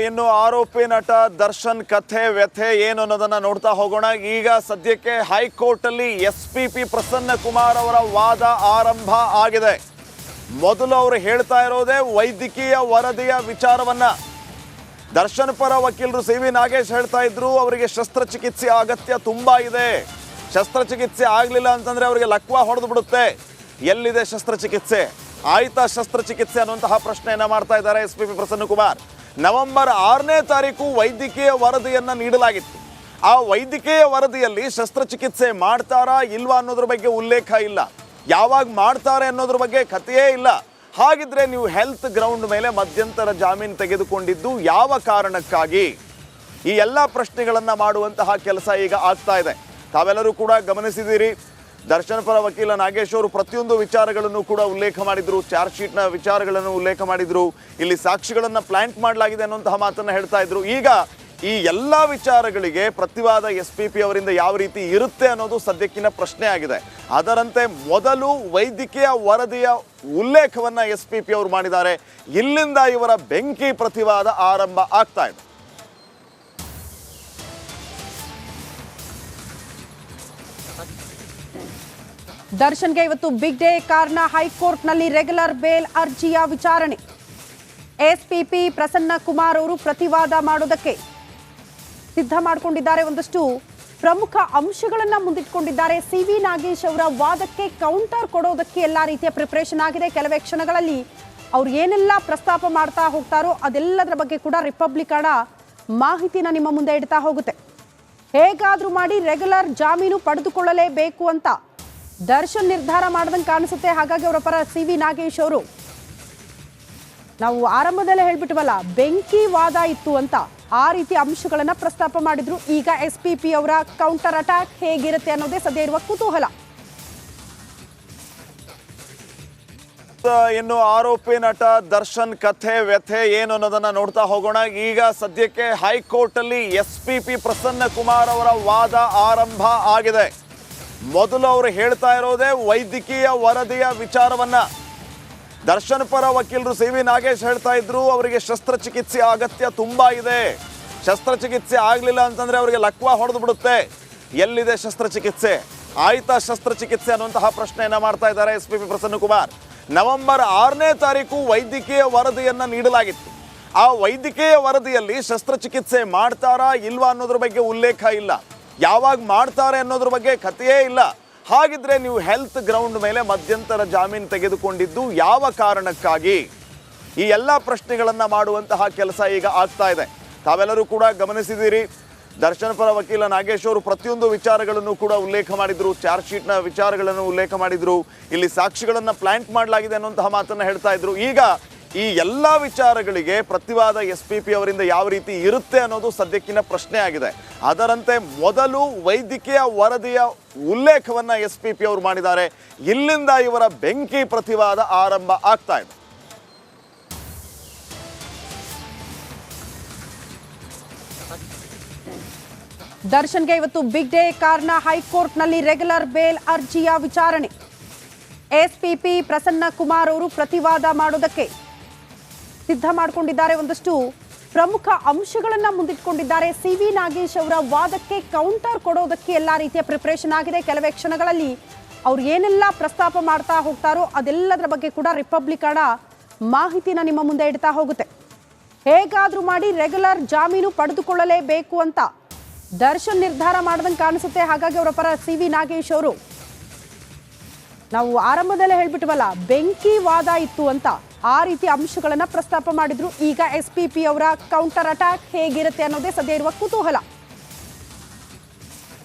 ಇನ್ನು ಆರೋಪಿ ನಟ ದರ್ಶನ್ ಕಥೆ ವ್ಯಥೆ ಏನು ಅನ್ನೋದನ್ನ ನೋಡ್ತಾ ಹೋಗೋಣ. ಈಗ ಸದ್ಯಕ್ಕೆ ಹೈಕೋರ್ಟ್ ಅಲ್ಲಿ ಎಸ್ಪಿಪಿ ಪ್ರಸನ್ನ ಕುಮಾರ್ ಅವರ ವಾದ ಆರಂಭ ಆಗಿದೆ. ಮೊದಲು ಅವರು ಹೇಳ್ತಾ ಇರೋದೇ ವೈದ್ಯಕೀಯ ವರದಿಯ ವಿಚಾರವನ್ನ. ದರ್ಶನ್ ಪರ ವಕೀಲರು ಸಿ.ವಿ. ನಾಗೇಶ್ ಹೇಳ್ತಾ ಇದ್ರು, ಅವರಿಗೆ ಶಸ್ತ್ರಚಿಕಿತ್ಸೆ ಅಗತ್ಯ ತುಂಬಾ ಇದೆ, ಶಸ್ತ್ರಚಿಕಿತ್ಸೆ ಆಗಲಿಲ್ಲ ಅಂತಂದ್ರೆ ಅವರಿಗೆ ಲಕ್ವಾ ಹೊಡೆದು ಬಿಡುತ್ತೆ. ಎಲ್ಲಿದೆ ಶಸ್ತ್ರಚಿಕಿತ್ಸೆ? ಆಯ್ತಾ ಶಸ್ತ್ರಚಿಕಿತ್ಸೆ ಅನ್ನುವಂತಹ ಪ್ರಶ್ನೆಯನ್ನ ಮಾಡ್ತಾ ಇದ್ದಾರೆ ಎಸ್ಪಿಪಿ ಪ್ರಸನ್ನ ಕುಮಾರ್. ನವೆಂಬರ್ 6ನೇ ತಾರೀಕು ವೈದ್ಯಕೀಯ ವರದಿಯನ್ನ ನೀಡಲಾಗಿತ್ತು. ಆ ವೈದ್ಯಕೀಯ ವರದಿಯಲ್ಲಿ ಶಸ್ತ್ರಚಿಕಿತ್ಸೆ ಮಾಡ್ತಾರಾ ಇಲ್ವಾ ಅನ್ನೋದ್ರ ಬಗ್ಗೆ ಉಲ್ಲೇಖ ಇಲ್ಲ, ಯಾವಾಗ ಮಾಡ್ತಾರೆ ಅನ್ನೋದ್ರ ಬಗ್ಗೆ ಕಥೆಯೇ ಇಲ್ಲ. ಹಾಗಿದ್ರೆ ನೀವು ಹೆಲ್ತ್ ಗ್ರೌಂಡ್ ಮೇಲೆ ಮಧ್ಯಂತರ ಜಾಮೀನು ತೆಗೆದುಕೊಂಡಿದ್ದು ಯಾವ ಕಾರಣಕ್ಕಾಗಿ? ಈ ಎಲ್ಲ ಪ್ರಶ್ನೆಗಳನ್ನ ಮಾಡುವಂತಹ ಕೆಲಸ ಈಗ ಆಗ್ತಾ ಇದೆ. ತಾವೆಲ್ಲರೂ ಕೂಡ ಗಮನಿಸಿದ್ದೀರಿ, ದರ್ಶನ್ ಪರ ವಕೀಲ ನಾಗೇಶ್ ಅವರು ಪ್ರತಿಯೊಂದು ವಿಚಾರಗಳನ್ನು ಕೂಡ ಉಲ್ಲೇಖ ಮಾಡಿದ್ರು, ಚಾರ್ಜ್ ಶೀಟ್ನ ವಿಚಾರಗಳನ್ನು ಉಲ್ಲೇಖ ಮಾಡಿದ್ರು, ಇಲ್ಲಿ ಸಾಕ್ಷಿಗಳನ್ನು ಪ್ಲಾಂಟ್ ಮಾಡಲಾಗಿದೆ ಅನ್ನುವಂತಹ ಮಾತನ್ನು ಹೇಳ್ತಾ ಇದ್ರು. ಈಗ ಈ ಎಲ್ಲ ವಿಚಾರಗಳಿಗೆ ಪ್ರತಿವಾದ ಎಸ್ಪಿಪಿ ಅವರಿಂದ ಯಾವ ರೀತಿ ಇರುತ್ತೆ ಅನ್ನೋದು ಸದ್ಯಕ್ಕಿನ ಪ್ರಶ್ನೆ ಆಗಿದೆ. ಅದರಂತೆ ಮೊದಲು ವೈದ್ಯಕೀಯ ವರದಿಯ ಉಲ್ಲೇಖವನ್ನ ಎಸ್ಪಿಪಿ ಅವರು ಮಾಡಿದ್ದಾರೆ. ಇಲ್ಲಿಂದ ಇವರ ಬೆಂಕಿ ಪ್ರತಿವಾದ ಆರಂಭ ಆಗ್ತಾ ಇದೆ. ದರ್ಶನ್ಗೆ ಇವತ್ತು ಬಿಗ್ ಡೇ. ಕಾರಣ ಹೈಕೋರ್ಟ್ನಲ್ಲಿ ರೆಗ್ಯುಲರ್ ಬೇಲ್ ಅರ್ಜಿಯ ವಿಚಾರಣೆ. ಎಸ್ಪಿಪಿ ಪ್ರಸನ್ನ ಕುಮಾರ್ ಅವರು ಪ್ರತಿವಾದ ಮಾಡೋದಕ್ಕೆ ಸಿದ್ಧ ಮಾಡಿಕೊಂಡಿದ್ದಾರೆ. ಒಂದಷ್ಟು ಪ್ರಮುಖ ಅಂಶಗಳನ್ನ ಮುಂದಿಟ್ಕೊಂಡಿದ್ದಾರೆ. ಸಿ.ವಿ. ನಾಗೇಶ್ ಅವರ ವಾದಕ್ಕೆ ಕೌಂಟರ್ ಕೊಡೋದಕ್ಕೆ ಎಲ್ಲ ರೀತಿಯ ಪ್ರಿಪರೇಷನ್ ಆಗಿದೆ. ಕೆಲವೇ ಕ್ಷಣಗಳಲ್ಲಿ ಅವ್ರು ಏನೆಲ್ಲ ಪ್ರಸ್ತಾಪ ಮಾಡ್ತಾ ಹೋಗ್ತಾರೋ ಅದೆಲ್ಲದರ ಬಗ್ಗೆ ಕೂಡ ರಿಪಬ್ಲಿಕ್ ಹಣ ಮಾಹಿತಿನ ನಿಮ್ಮ ಮುಂದೆ ಇಡ್ತಾ ಹೋಗುತ್ತೆ. ಹೇಗಾದ್ರೂ ಮಾಡಿ ರೆಗ್ಯುಲರ್ ಜಾಮೀನು ಪಡೆದುಕೊಳ್ಳಲೇಬೇಕು ಅಂತ ದರ್ಶನ್ ನಿರ್ಧಾರ ಮಾಡ್ದಂಗೆ ಕಾಣಿಸುತ್ತೆ. ಹಾಗಾಗಿ ಅವರ ಪರ ಸಿ.ವಿ. ನಾಗೇಶ್ ಅವರು, ನಾವು ಆರಂಭದಲ್ಲೇ ಹೇಳ್ಬಿಟ್ವಲ್ಲ, ಬೆಂಕಿ ವಾದ ಇತ್ತು ಅಂತ ಆ ರೀತಿ ಅಂಶಗಳನ್ನ ಪ್ರಸ್ತಾಪ ಮಾಡಿದ್ರು. ಈಗ ಎಸ್ಪಿಪಿ ಅವರ ಕೌಂಟರ್ ಅಟ್ಯಾಕ್ ಹೇಗಿರುತ್ತೆ ಅನ್ನೋದೇ ಸದ್ಯ ಇರುವ ಕುತೂಹಲ. ಇನ್ನು ಆರೋಪಿ ನಟ ದರ್ಶನ್ ಕಥೆ ವ್ಯಥೆ ಏನು ಅನ್ನೋದನ್ನ ನೋಡ್ತಾ ಹೋಗೋಣ. ಈಗ ಸದ್ಯಕ್ಕೆ ಹೈಕೋರ್ಟ್ ಅಲ್ಲಿ ಎಸ್ಪಿಪಿ ಪ್ರಸನ್ನ ಕುಮಾರ್ ಅವರ ವಾದ ಆರಂಭ ಆಗಿದೆ. ಮೊದಲು ಅವರು ಹೇಳ್ತಾ ಇರೋದೇ ವೈದ್ಯಕೀಯ ವರದಿಯ ವಿಚಾರವನ್ನ. ದರ್ಶನ್ ಪರ ವಕೀಲರು ಸಿ.ವಿ. ನಾಗೇಶ್ ಹೇಳ್ತಾ ಇದ್ರು, ಅವರಿಗೆ ಶಸ್ತ್ರಚಿಕಿತ್ಸೆ ಅಗತ್ಯ ತುಂಬಾ ಇದೆ, ಶಸ್ತ್ರಚಿಕಿತ್ಸೆ ಆಗಲಿಲ್ಲ ಅಂತಂದ್ರೆ ಅವರಿಗೆ ಲಕ್ವಾ ಹೊಡೆದು ಬಿಡುತ್ತೆ. ಎಲ್ಲಿದೆ ಶಸ್ತ್ರಚಿಕಿತ್ಸೆ? ಆಯ್ತಾ ಶಸ್ತ್ರಚಿಕಿತ್ಸೆ ಅನ್ನುವಂತಹ ಪ್ರಶ್ನೆಯನ್ನ ಮಾಡ್ತಾ ಇದ್ದಾರೆ ಎಸ್ಪಿಪಿ ಪ್ರಸನ್ನ ಕುಮಾರ್. ನವೆಂಬರ್ 6ನೇ ತಾರೀಕು ವೈದ್ಯಕೀಯ ವರದಿಯನ್ನ ನೀಡಲಾಗಿತ್ತು. ಆ ವೈದ್ಯಕೀಯ ವರದಿಯಲ್ಲಿ ಶಸ್ತ್ರಚಿಕಿತ್ಸೆ ಮಾಡ್ತಾರಾ ಇಲ್ವಾ ಅನ್ನೋದ್ರ ಬಗ್ಗೆ ಉಲ್ಲೇಖ ಇಲ್ಲ, ಯಾವಾಗ ಮಾಡ್ತಾರೆ ಅನ್ನೋದ್ರ ಬಗ್ಗೆ ಕಥೆಯೇ ಇಲ್ಲ. ಹಾಗಿದ್ರೆ ನೀವು ಹೆಲ್ತ್ ಗ್ರೌಂಡ್ ಮೇಲೆ ಮಧ್ಯಂತರ ಜಾಮೀನು ತೆಗೆದುಕೊಂಡಿದ್ದು ಯಾವ ಕಾರಣಕ್ಕಾಗಿ? ಈ ಎಲ್ಲ ಪ್ರಶ್ನೆಗಳನ್ನ ಮಾಡುವಂತಹ ಕೆಲಸ ಈಗ ಆಗ್ತಾ ಇದೆ. ತಾವೆಲ್ಲರೂ ಕೂಡ ಗಮನಿಸಿದ್ದೀರಿ, ದರ್ಶನ್ ಪರ ವಕೀಲ ನಾಗೇಶ್ ಅವರು ಪ್ರತಿಯೊಂದು ವಿಚಾರಗಳನ್ನು ಕೂಡ ಉಲ್ಲೇಖ ಮಾಡಿದ್ರು, ಚಾರ್ಜ್ ಶೀಟ್ನ ವಿಚಾರಗಳನ್ನು ಉಲ್ಲೇಖ ಮಾಡಿದ್ರು, ಇಲ್ಲಿ ಸಾಕ್ಷಿಗಳನ್ನು ಪ್ಲಾಂಟ್ ಮಾಡಲಾಗಿದೆ ಅನ್ನುವಂತಹ ಮಾತನ್ನು ಹೇಳ್ತಾ ಇದ್ರು. ಈಗ ಈ ಎಲ್ಲ ವಿಚಾರಗಳಿಗೆ ಪ್ರತಿವಾದ ಎಸ್ಪಿಪಿ ಅವರಿಂದ ಯಾವ ರೀತಿ ಇರುತ್ತೆ ಅನ್ನೋದು ಸದ್ಯಕ್ಕಿನ ಪ್ರಶ್ನೆ ಆಗಿದೆ. ಅದರಂತೆ ಮೊದಲು ವೈದ್ಯಕೀಯ ವರದಿಯ ಉಲ್ಲೇಖವನ್ನ ಎಸ್ಪಿಪಿ ಅವರು ಮಾಡಿದ್ದಾರೆ. ಇಲ್ಲಿಂದ ಇವರ ಬೆಂಕಿ ಪ್ರತಿವಾದ ಆರಂಭ ಆಗ್ತಾ ಇದೆ. ದರ್ಶನ್ಗೆ ಇವತ್ತು ಬಿಗ್ ಡೇ. ಕಾರಣ ಹೈಕೋರ್ಟ್ನಲ್ಲಿ ರೆಗ್ಯುಲರ್ ಬೇಲ್ ಅರ್ಜಿಯ ವಿಚಾರಣೆ. ಎಸ್ಪಿಪಿ ಪ್ರಸನ್ನ ಕುಮಾರ್ ಅವರು ಪ್ರತಿವಾದ ಮಾಡೋದಕ್ಕೆ ಸಿದ್ಧ ಮಾಡಿಕೊಂಡಿದ್ದಾರೆ. ಒಂದಷ್ಟು ಪ್ರಮುಖ ಅಂಶಗಳನ್ನ ಮುಂದಿಟ್ಕೊಂಡಿದ್ದಾರೆ. ಸಿ.ವಿ. ನಾಗೇಶ್ ಅವರ ವಾದಕ್ಕೆ ಕೌಂಟರ್ ಕೊಡೋದಕ್ಕೆ ಎಲ್ಲ ರೀತಿಯ ಪ್ರಿಪರೇಷನ್ ಆಗಿದೆ. ಕೆಲವೇ ಕ್ಷಣಗಳಲ್ಲಿ ಅವ್ರು ಏನೆಲ್ಲ ಪ್ರಸ್ತಾಪ ಮಾಡ್ತಾ ಹೋಗ್ತಾರೋ ಅದೆಲ್ಲದರ ಬಗ್ಗೆ ಕೂಡ ರಿಪಬ್ಲಿಕ್ ಹಣ ಮಾಹಿತಿನ ನಿಮ್ಮ ಮುಂದೆ ಇಡ್ತಾ ಹೋಗುತ್ತೆ. ಹೇಗಾದ್ರೂ ಮಾಡಿ ರೆಗ್ಯುಲರ್ ಜಾಮೀನು ಪಡೆದುಕೊಳ್ಳಲೇಬೇಕು ಅಂತ ದರ್ಶನ್ ನಿರ್ಧಾರ ಮಾಡ್ದಂಗೆ ಕಾಣಿಸುತ್ತೆ. ಹಾಗಾಗಿ ಅವರ ಪರ ಸಿ.ವಿ. ನಾಗೇಶ್ ಅವರು, ನಾವು ಆರಂಭದಲ್ಲೇ ಹೇಳ್ಬಿಟ್ವಲ್ಲ, ಬೆಂಕಿ ವಾದ ಇತ್ತು ಅಂತ ಆ ರೀತಿ ಅಂಶಗಳನ್ನ ಪ್ರಸ್ತಾಪ ಮಾಡಿದ್ರು. ಈಗ ಎಸ್ಪಿಪಿ ಅವರ ಕೌಂಟರ್ ಅಟ್ಯಾಕ್ ಹೇಗಿರುತ್ತೆ ಅನ್ನೋದೇ ಸದ್ಯ ಇರುವ ಕುತೂಹಲ.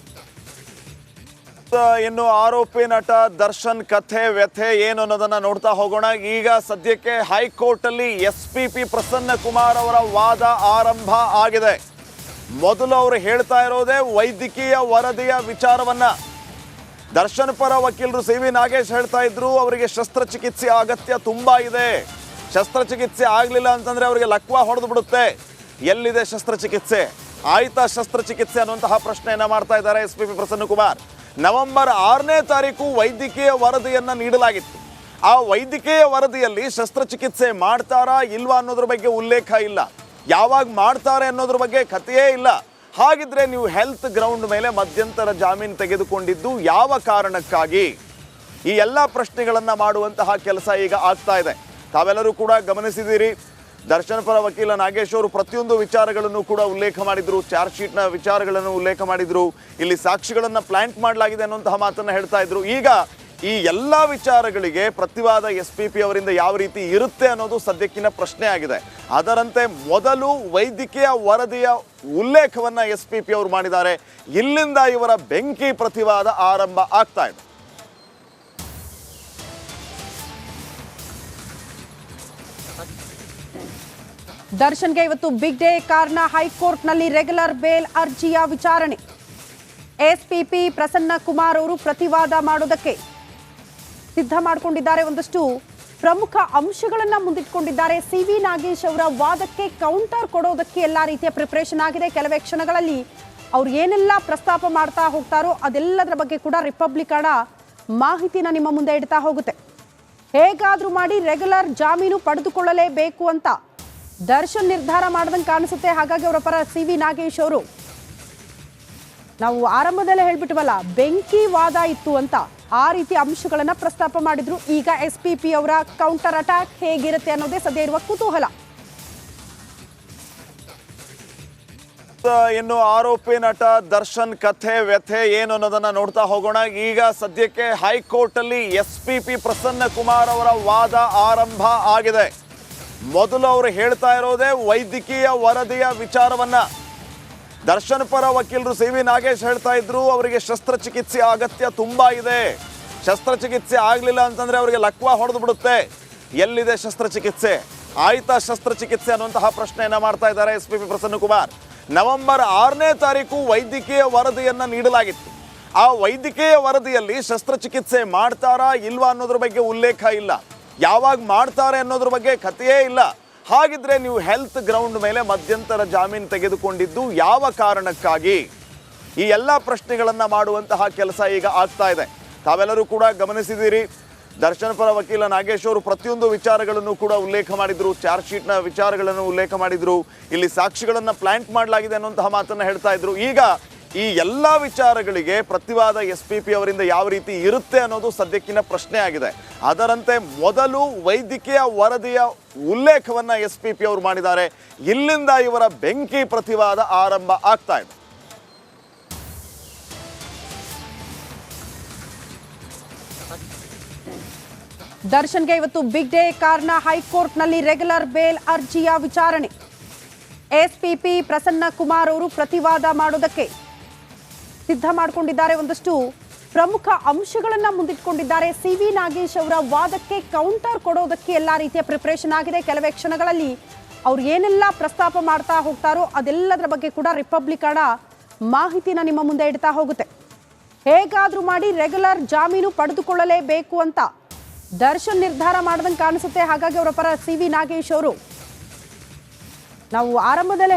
ಇನ್ನು ಆರೋಪಿ ನಟ ದರ್ಶನ್ ಕಥೆ ವ್ಯಥೆ ಏನು ಅನ್ನೋದನ್ನ ನೋಡ್ತಾ ಹೋಗೋಣ. ಈಗ ಸದ್ಯಕ್ಕೆ ಹೈಕೋರ್ಟ್ ಅಲ್ಲಿ ಎಸ್ಪಿಪಿ ಪ್ರಸನ್ನ ಕುಮಾರ್ ಅವರ ವಾದ ಆರಂಭ ಆಗಿದೆ. ಮೊದಲು ಅವರು ಹೇಳ್ತಾ ಇರೋದೇ ವೈದ್ಯಕೀಯ ವರದಿಯ ವಿಚಾರವನ್ನ. ದರ್ಶನ್ ಪರ ವಕೀಲರು ಸಿ.ವಿ. ನಾಗೇಶ್ ಹೇಳ್ತಾ ಇದ್ರು, ಅವರಿಗೆ ಶಸ್ತ್ರಚಿಕಿತ್ಸೆ ಅಗತ್ಯ ತುಂಬಾ ಇದೆ, ಶಸ್ತ್ರಚಿಕಿತ್ಸೆ ಆಗಲಿಲ್ಲ ಅಂತಂದ್ರೆ ಅವರಿಗೆ ಲಕ್ವಾ ಹೊಡೆದು ಬಿಡುತ್ತೆ. ಎಲ್ಲಿದೆ ಶಸ್ತ್ರಚಿಕಿತ್ಸೆ? ಆಯ್ತಾ ಶಸ್ತ್ರಚಿಕಿತ್ಸೆ ಅನ್ನುವಂತಹ ಪ್ರಶ್ನೆಯನ್ನ ಮಾಡ್ತಾ ಇದ್ದಾರೆ ಎಸ್ಪಿಪಿ ಪ್ರಸನ್ನ ಕುಮಾರ್. ನವೆಂಬರ್ 6ನೇ ತಾರೀಕು ವೈದ್ಯಕೀಯ ವರದಿಯನ್ನ ನೀಡಲಾಗಿತ್ತು. ಆ ವೈದ್ಯಕೀಯ ವರದಿಯಲ್ಲಿ ಶಸ್ತ್ರಚಿಕಿತ್ಸೆ ಮಾಡ್ತಾರಾ ಇಲ್ವಾ ಅನ್ನೋದ್ರ ಬಗ್ಗೆ ಉಲ್ಲೇಖ ಇಲ್ಲ, ಯಾವಾಗ ಮಾಡ್ತಾರೆ ಅನ್ನೋದ್ರ ಬಗ್ಗೆ ಕಥೆಯೇ ಇಲ್ಲ. ಹಾಗಿದ್ರೆ ನೀವು ಹೆಲ್ತ್ ಗ್ರೌಂಡ್ ಮೇಲೆ ಮಧ್ಯಂತರ ಜಾಮೀನು ತೆಗೆದುಕೊಂಡಿದ್ದು ಯಾವ ಕಾರಣಕ್ಕಾಗಿ? ಈ ಎಲ್ಲ ಪ್ರಶ್ನೆಗಳನ್ನ ಮಾಡುವಂತಹ ಕೆಲಸ ಈಗ ಆಗ್ತಾ ಇದೆ. ತಾವೆಲ್ಲರೂ ಕೂಡ ಗಮನಿಸಿದ್ದೀರಿ, ದರ್ಶನ್ ಪರ ವಕೀಲ ನಾಗೇಶ್ ಅವರು ಪ್ರತಿಯೊಂದು ವಿಚಾರಗಳನ್ನು ಕೂಡ ಉಲ್ಲೇಖ ಮಾಡಿದ್ರು, ಚಾರ್ಜ್ ಶೀಟ್ನ ವಿಚಾರಗಳನ್ನು ಉಲ್ಲೇಖ ಮಾಡಿದ್ರು, ಇಲ್ಲಿ ಸಾಕ್ಷಿಗಳನ್ನು ಪ್ಲಾಂಟ್ ಮಾಡಲಾಗಿದೆ ಅನ್ನುವಂತಹ ಮಾತನ್ನ ಹೇಳ್ತಾ ಇದ್ರು. ಈಗ ಈ ಎಲ್ಲ ವಿಚಾರಗಳಿಗೆ ಪ್ರತಿವಾದ SPP ಅವರಿಂದ ಯಾವ ರೀತಿ ಇರುತ್ತೆ ಅನ್ನೋದು ಸದ್ಯಕ್ಕಿನ ಪ್ರಶ್ನೆ ಆಗಿದೆ. ಅದರಂತೆ ಮೊದಲು ವೈದ್ಯಕೀಯ ವರದಿಯ ಉಲ್ಲೇಖವನ್ನ SPP ಅವರು ಮಾಡಿದ್ದಾರೆ. ಇಲ್ಲಿಂದ ಇವರ ಬೆಂಕಿ ಪ್ರತಿವಾದ ಆರಂಭ ಆಗ್ತಾ ಇದೆ. ದರ್ಶನ್ಗೆ ಇವತ್ತು ಬಿಗ್ ಡೇ. ಕಾರಣ ಹೈಕೋರ್ಟ್ನಲ್ಲಿ ರೆಗ್ಯುಲರ್ ಬೇಲ್ ಅರ್ಜಿಯ ವಿಚಾರಣೆ. SPP ಪ್ರಸನ್ನ ಕುಮಾರ್ ಅವರು ಪ್ರತಿವಾದ ಮಾಡೋದಕ್ಕೆ ಸಿದ್ಧ ಮಾಡಿಕೊಂಡಿದ್ದಾರೆ. ಒಂದಷ್ಟು ಪ್ರಮುಖ ಅಂಶಗಳನ್ನ ಮುಂದಿಟ್ಕೊಂಡಿದ್ದಾರೆ. CV ನಾಗೇಶ್ ಅವರ ವಾದಕ್ಕೆ ಕೌಂಟರ್ ಕೊಡೋದಕ್ಕೆ ಎಲ್ಲ ರೀತಿಯ ಪ್ರಿಪರೇಷನ್ ಆಗಿದೆ. ಕೆಲವೇ ಕ್ಷಣಗಳಲ್ಲಿ ಅವ್ರು ಏನೆಲ್ಲ ಪ್ರಸ್ತಾಪ ಮಾಡ್ತಾ ಹೋಗ್ತಾರೋ ಅದೆಲ್ಲದರ ಬಗ್ಗೆ ಕೂಡ ರಿಪಬ್ಲಿಕನ ಮಾಹಿತಿನ ನಿಮ್ಮ ಮುಂದೆ ಇಡ್ತಾ ಹೋಗುತ್ತೆ. ಹೇಗಾದ್ರೂ ಮಾಡಿ ರೆಗ್ಯುಲರ್ ಜಾಮೀನು ಪಡೆದುಕೊಳ್ಳಲೇಬೇಕು ಅಂತ ದರ್ಶನ್ ನಿರ್ಧಾರ ಮಾಡ್ದಂಗೆ ಕಾಣಿಸುತ್ತೆ. ಹಾಗಾಗಿ ಅವರ ಪರ CV ನಾಗೇಶ್ ಅವರು, ನಾವು ಆರಂಭದಲ್ಲೇ ಹೇಳ್ಬಿಟ್ವಲ್ಲ, ಬೆಂಕಿ ವಾದ ಇತ್ತು ಅಂತ, ಆ ರೀತಿ ಅಂಶಗಳನ್ನ ಪ್ರಸ್ತಾಪ ಮಾಡಿದ್ರು. ಈಗ SPP ಅವರ ಕೌಂಟರ್ ಅಟ್ಯಾಕ್ ಹೇಗಿರುತ್ತೆ ಅನ್ನೋದೇ ಸದ್ಯ ಇರುವ ಕುತೂಹಲ. ಇನ್ನು ಆರೋಪಿ ನಟ ದರ್ಶನ್ ಕಥೆ ವ್ಯಥೆ ಏನು ಅನ್ನೋದನ್ನ ನೋಡ್ತಾ ಹೋಗೋಣ. ಈಗ ಸದ್ಯಕ್ಕೆ ಹೈಕೋರ್ಟ್ ಅಲ್ಲಿ SPP ಪ್ರಸನ್ನ ಕುಮಾರ್ ಅವರ ವಾದ ಆರಂಭ ಆಗಿದೆ. ಮೊದಲು ಅವರು ಹೇಳ್ತಾ ಇರೋದೇ ವೈದ್ಯಕೀಯ ವರದಿಯ ವಿಚಾರವನ್ನ. ದರ್ಶನ್ ಪರ ವಕೀಲರು CV ನಾಗೇಶ್ ಹೇಳ್ತಾ ಇದ್ರು, ಅವರಿಗೆ ಶಸ್ತ್ರಚಿಕಿತ್ಸೆ ಅಗತ್ಯ ತುಂಬಾ ಇದೆ, ಶಸ್ತ್ರಚಿಕಿತ್ಸೆ ಆಗ್ಲಿಲ್ಲ ಅಂತಂದ್ರೆ ಅವರಿಗೆ ಲಕ್ವಾ ಹೊಡೆದು ಬಿಡುತ್ತೆ. ಎಲ್ಲಿದೆ ಶಸ್ತ್ರಚಿಕಿತ್ಸೆ? ಆಯ್ತಾ ಶಸ್ತ್ರಚಿಕಿತ್ಸೆ ಅನ್ನುವಂತಹ ಪ್ರಶ್ನೆಯನ್ನ ಮಾಡ್ತಾ ಇದ್ದಾರೆ SPP ಪ್ರಸನ್ನ ಕುಮಾರ್. ನವೆಂಬರ್ 6ನೇ ತಾರೀಕು ವೈದ್ಯಕೀಯ ವರದಿಯನ್ನ ನೀಡಲಾಗಿತ್ತು. ಆ ವೈದ್ಯಕೀಯ ವರದಿಯಲ್ಲಿ ಶಸ್ತ್ರಚಿಕಿತ್ಸೆ ಮಾಡ್ತಾರಾ ಇಲ್ವಾ ಅನ್ನೋದ್ರ ಬಗ್ಗೆ ಉಲ್ಲೇಖ ಇಲ್ಲ. ಯಾವಾಗ ಮಾಡ್ತಾರೆ ಅನ್ನೋದ್ರ ಬಗ್ಗೆ ಕಥೆಯೇ ಇಲ್ಲ. ಹಾಗಿದ್ರೆ ನೀವು ಹೆಲ್ತ್ ಗ್ರೌಂಡ್ ಮೇಲೆ ಮಧ್ಯಂತರ ಜಾಮೀನು ತೆಗೆದುಕೊಂಡಿದ್ದು ಯಾವ ಕಾರಣಕ್ಕಾಗಿ? ಈ ಎಲ್ಲ ಪ್ರಶ್ನೆಗಳನ್ನ ಮಾಡುವಂತಹ ಕೆಲಸ ಈಗ ಆಗ್ತಾ ಇದೆ. ತಾವೆಲ್ಲರೂ ಕೂಡ ಗಮನಿಸಿದ್ದೀರಿ, ದರ್ಶನ್ ಪರ ವಕೀಲ ನಾಗೇಶ್ ಅವರು ಪ್ರತಿಯೊಂದು ವಿಚಾರಗಳನ್ನು ಕೂಡ ಉಲ್ಲೇಖ ಮಾಡಿದ್ರು, ಚಾರ್ಜ್ ಶೀಟ್ನ ವಿಚಾರಗಳನ್ನು ಉಲ್ಲೇಖ ಮಾಡಿದ್ರು, ಇಲ್ಲಿ ಸಾಕ್ಷಿಗಳನ್ನು ಪ್ಲಾಂಟ್ ಮಾಡಲಾಗಿದೆ ಅನ್ನುವಂತಹ ಮಾತನ್ನ ಹೇಳ್ತಾ ಇದ್ರು. ಈಗ ಈ ಎಲ್ಲ ವಿಚಾರಗಳಿಗೆ ಪ್ರತಿವಾದ SPP ಅವರಿಂದ ಯಾವ ರೀತಿ ಇರುತ್ತೆ ಅನ್ನೋದು ಸದ್ಯಕ್ಕಿನ ಪ್ರಶ್ನೆ ಆಗಿದೆ. ಅದರಂತೆ ಮೊದಲು ವೈದ್ಯಕೀಯ ವರದಿಯ ಉಲ್ಲೇಖವನ್ನ SPP ಅವರು ಮಾಡಿದ್ದಾರೆ. ಇಲ್ಲಿಂದ ಇವರ ಬೆಂಕಿ ಪ್ರತಿವಾದ ಆರಂಭ ಆಗ್ತಾ ಇದೆ. ದರ್ಶನ್ಗೆ ಇವತ್ತು ಬಿಗ್ ಡೇ. ಕಾರಣ ಹೈಕೋರ್ಟ್ನಲ್ಲಿ ರೆಗ್ಯುಲರ್ ಬೇಲ್ ಅರ್ಜಿಯ ವಿಚಾರಣೆ. SPP ಪ್ರಸನ್ನ ಕುಮಾರ್ ಅವರು ಪ್ರತಿವಾದ ಮಾಡೋದಕ್ಕೆ ಸಿದ್ಧ ಮಾಡಿಕೊಂಡಿದ್ದಾರೆ. ಒಂದಷ್ಟು ಪ್ರಮುಖ ಅಂಶಗಳನ್ನ ಮುಂದಿಟ್ಕೊಂಡಿದ್ದಾರೆ. CV ನಾಗೇಶ್ ಅವರ ವಾದಕ್ಕೆ ಕೌಂಟರ್ ಕೊಡೋದಕ್ಕೆ ಎಲ್ಲ ರೀತಿಯ ಪ್ರಿಪರೇಷನ್ ಆಗಿದೆ. ಕೆಲವೇ ಕ್ಷಣಗಳಲ್ಲಿ ಅವ್ರು ಏನೆಲ್ಲ ಪ್ರಸ್ತಾಪ ಮಾಡ್ತಾ ಹೋಗ್ತಾರೋ ಅದೆಲ್ಲದರ ಬಗ್ಗೆ ಕೂಡ ರಿಪಬ್ಲಿಕನ ಮಾಹಿತಿನ ನಿಮ್ಮ ಮುಂದೆ ಇಡ್ತಾ ಹೋಗುತ್ತೆ. ಹೇಗಾದ್ರೂ ಮಾಡಿ ರೆಗ್ಯುಲರ್ ಜಾಮೀನು ಪಡೆದುಕೊಳ್ಳಲೇಬೇಕು ಅಂತ ದರ್ಶನ್ ನಿರ್ಧಾರ ಮಾಡ್ದಂಗೆ ಕಾಣಿಸುತ್ತೆ. ಹಾಗಾಗಿ ಅವರ ಪರ CV ನಾಗೇಶ್ ಅವರು, ನಾವು ಆರಂಭದಲ್ಲೇ